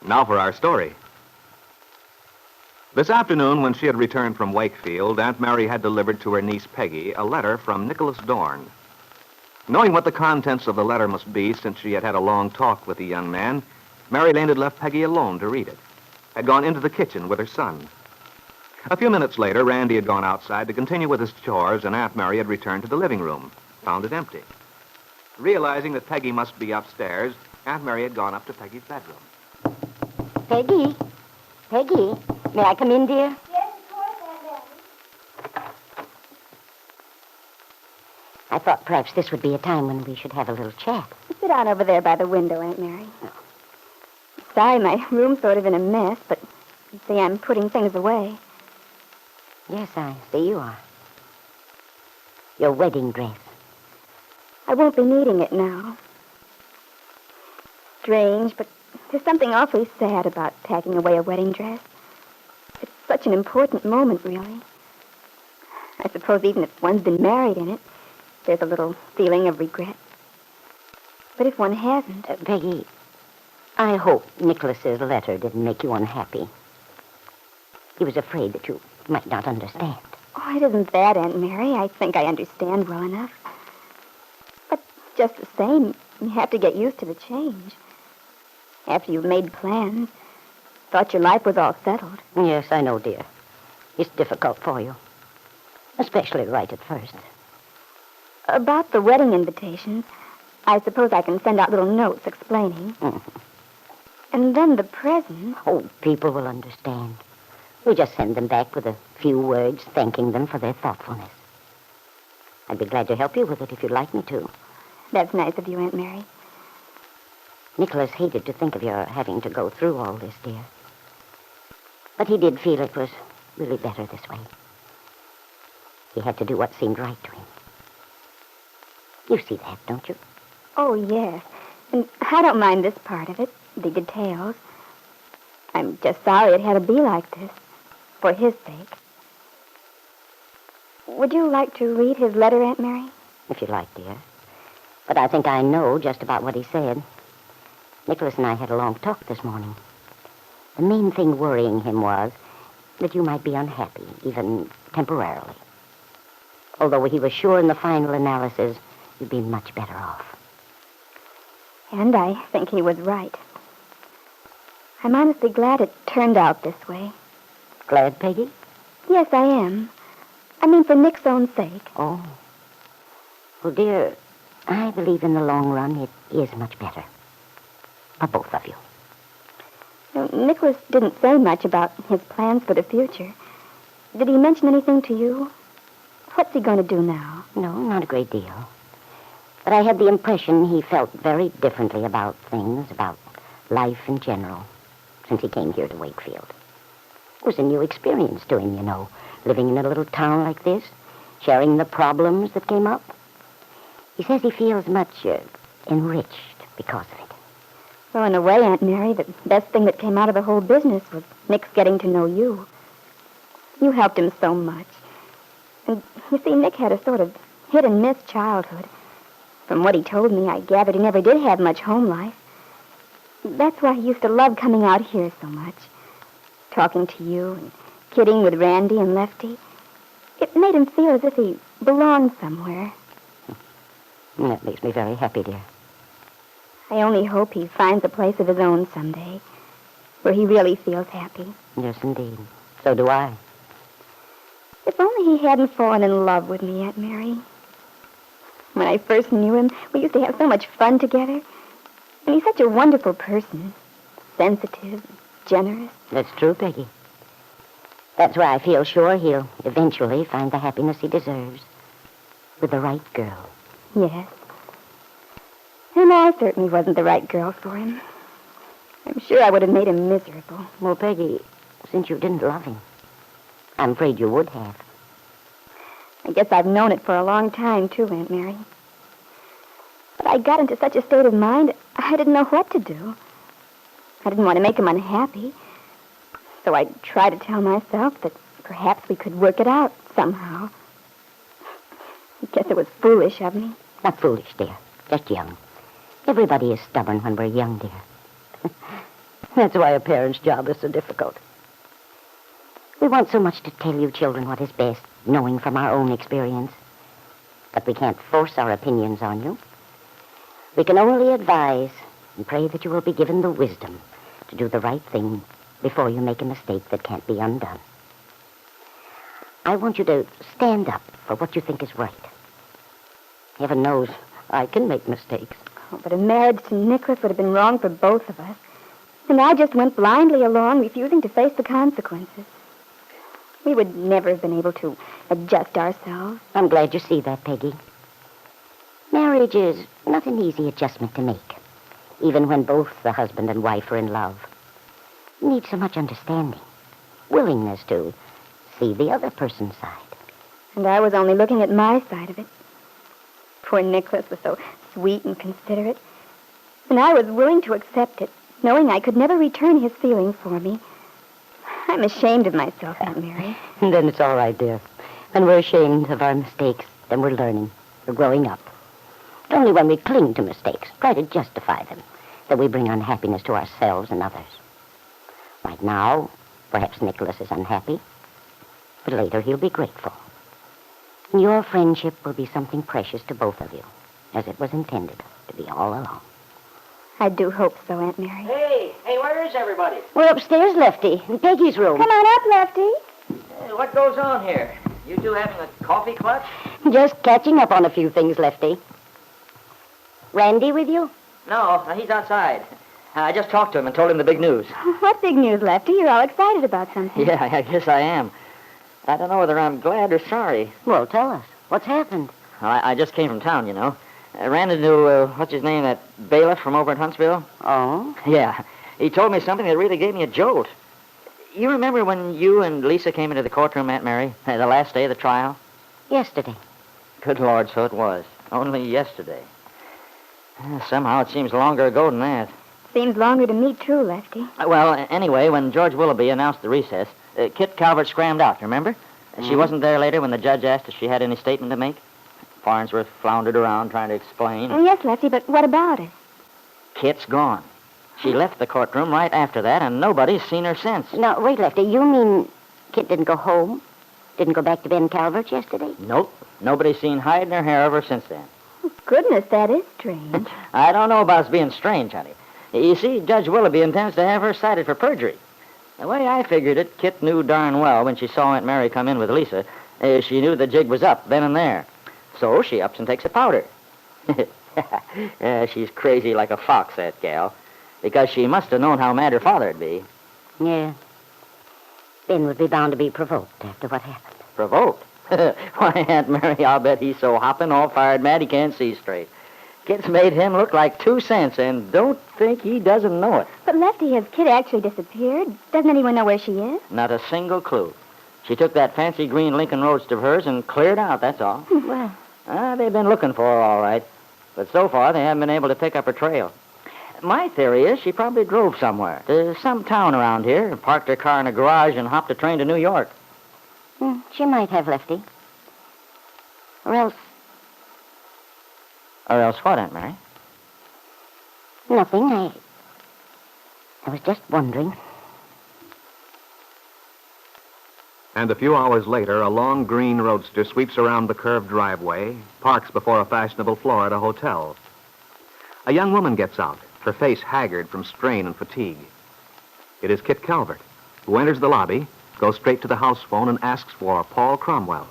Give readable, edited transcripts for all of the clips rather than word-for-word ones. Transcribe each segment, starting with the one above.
Now for our story. This afternoon, when she had returned from Wakefield, Aunt Mary had delivered to her niece Peggy a letter from Nicholas Dorn. Knowing what the contents of the letter must be, since she had had a long talk with the young man, Mary Lane had left Peggy alone to read it, had gone into the kitchen with her son. A few minutes later, Randy had gone outside to continue with his chores, and Aunt Mary had returned to the living room, found it empty. Realizing that Peggy must be upstairs, Aunt Mary had gone up to Peggy's bedroom. Peggy? Peggy? May I come in, dear? Yes, of course, Aunt Mary. I thought perhaps this would be a time when we should have a little chat. Sit down over there by the window, Aunt Mary. Oh. Sorry, my room's sort of in a mess, but you see, I'm putting things away. Yes, I see you are. Your wedding dress. I won't be needing it now. Strange, but there's something awfully sad about packing away a wedding dress. It's such an important moment, really. I suppose even if one's been married in it, there's a little feeling of regret. But if one hasn't... Peggy, I hope Nicholas's letter didn't make you unhappy. He was afraid that you might not understand. Oh, it isn't that, Aunt Mary. I think I understand well enough. But just the same, you have to get used to the change. After you've made plans, thought your life was all settled. Yes, I know, dear. It's difficult for you. Especially right at first. About the wedding invitations, I suppose I can send out little notes explaining. Mm-hmm. And then the presents. Oh, people will understand. We just send them back with a few words thanking them for their thoughtfulness. I'd be glad to help you with it if you'd like me to. That's nice of you, Aunt Mary. Nicholas hated to think of your having to go through all this, dear. But he did feel it was really better this way. He had to do what seemed right to him. You see that, don't you? Oh, yes. And I don't mind this part of it, the details. I'm just sorry it had to be like this, for his sake. Would you like to read his letter, Aunt Mary? If you like, dear. But I think I know just about what he said. Nicholas and I had a long talk this morning. The main thing worrying him was that you might be unhappy, even temporarily. Although he was sure in the final analysis you'd be much better off. And I think he was right. I'm honestly glad it turned out this way. Glad, Peggy? Yes, I am. I mean, for Nick's own sake. Oh. Well, dear, I believe in the long run it is much better. For both of you. Nicholas didn't say much about his plans for the future. Did he mention anything to you? What's he going to do now? No, not a great deal. But I had the impression he felt very differently about things, about life in general, since he came here to Wakefield. It was a new experience to him, you know, living in a little town like this, sharing the problems that came up. He says he feels much enriched because of it. Well, in a way, Aunt Mary, the best thing that came out of the whole business was Nick's getting to know you. You helped him so much. And, you see, Nick had a sort of hit-and-miss childhood. From what he told me, I gathered he never did have much home life. That's why he used to love coming out here so much. Talking to you and kidding with Randy and Lefty. It made him feel as if he belonged somewhere. That makes me very happy, dear. I only hope he finds a place of his own someday, where he really feels happy. Yes, indeed. So do I. If only he hadn't fallen in love with me, Aunt Mary. When I first knew him, we used to have so much fun together. And he's such a wonderful person. Sensitive, generous. That's true, Peggy. That's why I feel sure he'll eventually find the happiness he deserves. With the right girl. Yes. And I certainly wasn't the right girl for him. I'm sure I would have made him miserable. Well, Peggy, since you didn't love him, I'm afraid you would have. I guess I've known it for a long time, too, Aunt Mary. But I got into such a state of mind, I didn't know what to do. I didn't want to make him unhappy. So I tried to tell myself that perhaps we could work it out somehow. I guess it was foolish of me. Not foolish, dear. Just young. Everybody is stubborn when we're young, dear. That's why a parent's job is so difficult. We want so much to tell you children what is best, knowing from our own experience. But we can't force our opinions on you. We can only advise and pray that you will be given the wisdom to do the right thing before you make a mistake that can't be undone. I want you to stand up for what you think is right. Heaven knows I can make mistakes. Oh, but a marriage to Nicholas would have been wrong for both of us. And I just went blindly along, refusing to face the consequences. We would never have been able to adjust ourselves. I'm glad you see that, Peggy. Marriage is not an easy adjustment to make, even when both the husband and wife are in love. You need so much understanding, willingness to see the other person's side. And I was only looking at my side of it. Poor Nicholas was so sweet and considerate. And I was willing to accept it, knowing I could never return his feelings for me. I'm ashamed of myself, Aunt Mary. And then it's all right, dear. When we're ashamed of our mistakes, then we're learning. We're growing up. It's only when we cling to mistakes, try to justify them, that we bring unhappiness to ourselves and others. Right now, perhaps Nicholas is unhappy, but later he'll be grateful. And your friendship will be something precious to both of you, as it was intended to be all along. I do hope so, Aunt Mary. Hey, where is everybody? We're upstairs, Lefty, in Peggy's room. Come on up, Lefty. Hey, what goes on here? You two having a coffee clutch? Just catching up on a few things, Lefty. Randy with you? No, he's outside. I just talked to him and told him the big news. What big news, Lefty? You're all excited about something. Yeah, I guess I am. I don't know whether I'm glad or sorry. Well, tell us. What's happened? Well, I just came from town, you know. I ran into, what's his name, that bailiff from over at Huntsville? Oh? Yeah. He told me something that really gave me a jolt. You remember when you and Lisa came into the courtroom, Aunt Mary, the last day of the trial? Yesterday. Good Lord, so it was. Only yesterday. Somehow it seems longer ago than that. Seems longer to me, too, Lefty. Well, anyway, when George Willoughby announced the recess, Kitt Calvert scrammed out, remember? She wasn't there later when the judge asked if she had any statement to make. Farnsworth floundered around trying to explain. Yes, Lefty, but what about it? Kitt's gone. She left the courtroom right after that, and nobody's seen her since. Now, wait, Lefty. You mean Kitt didn't go home? Didn't go back to Ben Calvert's yesterday? Nope. Nobody's seen hide nor hair of her since then. Oh, goodness, that is strange. I don't know about it being strange, honey. You see, Judge Willoughby intends to have her cited for perjury. The way I figured it, Kitt knew darn well when she saw Aunt Mary come in with Lisa, she knew the jig was up then and there. So she ups and takes a powder. She's crazy like a fox, that gal, because she must have known how mad her father'd be. Yeah. Ben would be bound to be provoked after what happened. Provoked? Why, Aunt Mary, I'll bet he's so hopping, all fired mad he can't see straight. Kitt's made him look like 2 cents, and don't think he doesn't know it. But, Lefty, has Kitt actually disappeared? Doesn't anyone know where she is? Not a single clue. She took that fancy green Lincoln Roadster of hers and cleared out, that's all. Well, They've been looking for her, all right. But so far, they haven't been able to pick up her trail. My theory is she probably drove somewhere, to some town around here, parked her car in a garage and hopped a train to New York. she might have, Lefty. Or else, Or else what, Aunt Mary? nothing. I was just wondering. And a few hours later, a long green roadster sweeps around the curved driveway, parks before a fashionable Florida hotel. A young woman gets out, her face haggard from strain and fatigue. It is Kitt Calvert, who enters the lobby, goes straight to the house phone, and asks for Paul Cromwell.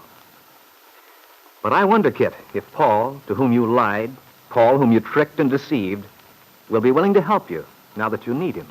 But I wonder, Kitt, if Paul, to whom you lied, Paul, whom you tricked and deceived, will be willing to help you now that you need him.